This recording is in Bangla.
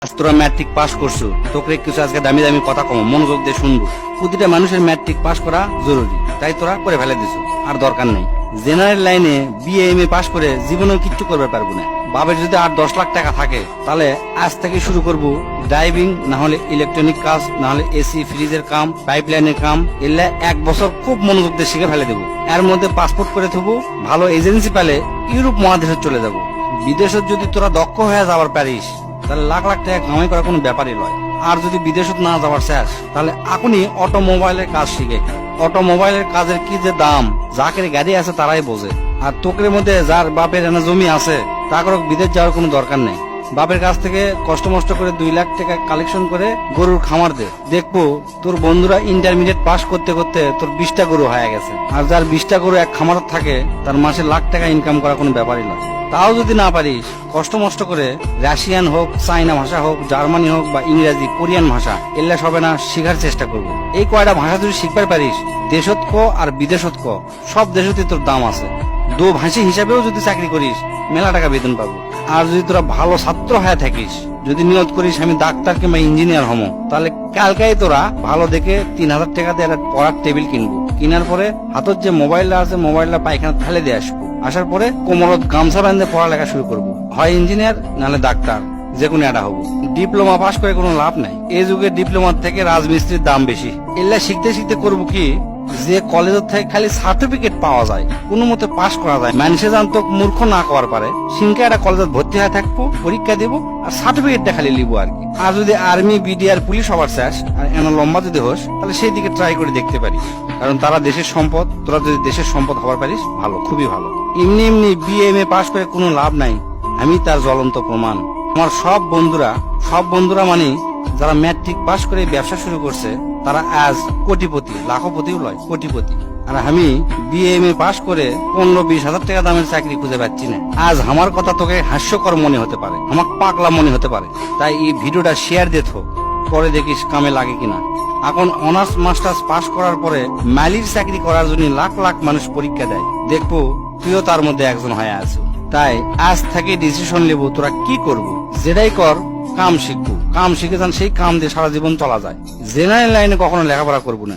আজ তোরা ম্যাট্রিক পাস করছো, তোকে কিছু আজকে দামি দামি কথা কম মনোযোগ দিয়ে শুনবো। প্রতিটা মানুষের ম্যাট্রিক পাস করা জরুরি, তাই তোরা করে ফেলে দিছো, আর দরকার নেই। জেনারেল লাইনে বিএ এম এ পাস করে জীবনেও কিচ্ছু করবে পারবো না। বাবার যদি 8-10 লাখ টাকা থাকে তাহলে আজ থেকে শুরু করব ড্রাইভিং, না হলে ইলেকট্রনিক কাজ, না হলে এসি ফ্রিজের কাম, পাইপলাইনের কাম। এলে 1 বছর খুব মনোযোগ দিয়ে শিখে ফেলে দেবো। এর মধ্যে পাসপোর্ট করে থবো, ভালো এজেন্সি পেলে ইউরোপ মহাদেশে চলে যাব। বিদেশত যদি তোরা দক্ষ হয়ে যাবার পারিস তাহলে লাখ লাখ টাকা কামাই করা কোনো ব্যাপারই নয়। আর যদি বিদেশত না যাবার শেষ তাহলে এখনই অটোমোবাইলের কাজ শিখে। অটোমোবাইলের কাজের কি যে দাম, যাকের গাড়ি আছে তারাই বোঝে। আর তোকের মধ্যে যার বাপের এনে জমি আছে তাকে বিদেশ যাওয়ার কোনো দরকার নেই। বাপের কাছ থেকে কষ্ট মষ্ট করে 2 লাখ টাকা কালেকশন করে গরুর খামার দে, দেখবো তোর বন্ধুরা ইন্টারমিডিয়েট পাস করতে করতে তোর 20টা গরু হয়ে গেছে। আর যার 20টা গরু এক খামার থাকে তার মাসে লাখ টাকা ইনকাম করা কোনো ব্যাপারই নয়। তাও যদি না পারিস, কষ্ট মষ্ট করে রাশিয়ান হোক, চাইনা ভাষা হোক, জার্মানি হোক বা ইংরেজি, কোরিয়ান ভাষা এল্লা সবে না শিখার চেষ্টা করবো। এই কয়টা ভাষা যদি শিখতে পারিস, দেশত ক আর বিদেশত ক সব দেশতে তোর দাম আছে। দো ভাষী হিসাবেও যদি চাকরি করিস মেলা টাকা বেতন পাবো। আর যদি তোরা ভালো ছাত্র হয়ে থাকিস, যদি নিয়ত করিস আমি ডাক্তার কিংবা ইঞ্জিনিয়ার হমো, তাহলে কালকাই তোরা ভালো দেখে 3000 টাকা দিয়ে একটা পড়ার টেবিল কিনবো। কেনার পরে হাতত যে মোবাইলটা আছে মোবাইলটা পায়খানা ফেলে দিয়ে আসবো। আসার পরে কোমরত গামছা বাঁধে পড়ালেখা শুরু করবো। হয় ইঞ্জিনিয়ার নাহলে ডাক্তার, যে কোনো একটা হবো। ডিপ্লোমা পাস করে কোনো লাভ নাই। এই যুগে ডিপ্লোমার থেকে রাজমিস্ত্রির দাম বেশি। এগুলা শিখতে শিখতে করবো কি, যে কলেজের থেকে খালি সার্টিফিকেট পাওয়া যায়, কোনো মতে পাস করা যায়, মানুষে জানতো মূর্খ না করার পারে, সিনকে একটা কলেজে ভর্তি হয়ে থাকবো, পরীক্ষা দেবো আর সার্টিফিকেটটা খালি লিবো আর কি। আর যদি আর্মি, বিডিআর, পুলিশ হবার চাস আর এন লম্বা যদি হোস, তাহলে সেই দিকে ট্রাই করে দেখতে পারিস। কারণ তারা দেশের সম্পদ, তোরা যদি দেশের সম্পদ হবার পারিস ভালো, খুবই ভালো। এমনি এমনি বিএ এম এ পাস করে কোনো লাভ নাই, আমি তার জ্বলন্ত প্রমাণ। আমার সব বন্ধুরা মানে যারা ম্যাট্রিক পাস করে ব্যবসা শুরু করছে তারা আজ কোটিপতি, লাখপতিও লয়, কোটিপতি। আর আমি বিএ এম এ পাস করে 15-20 হাজার টাকা দামের চাকরি খুঁজে পাচ্ছি না। আজ আমার কথা তোকে হাস্যকর মনে হতে পারে, আমার পাগলা মনে হতে পারে, তাই এই ভিডিওটা শেয়ার দিয়ে থো, পরে দেখিস কামে লাগে কিনা। এখন অনার্স মাস্টার্স পাস করার পরে মালির চাকরি করার জন্য লাখ লাখ মানুষ পরীক্ষা দেয়, দেখবো তুইও তার মধ্যে একজন হয়ে আছো। তাই আজ থেকে ডিসিশন নেবো তোরা কি করবো। যেটাই কর কাম শিখবো, কাম শিখে যান, সেই কাম দিয়ে সারা জীবন চলা যায়। জেনারেল লাইনে কখনো লেখাপড়া করবো না।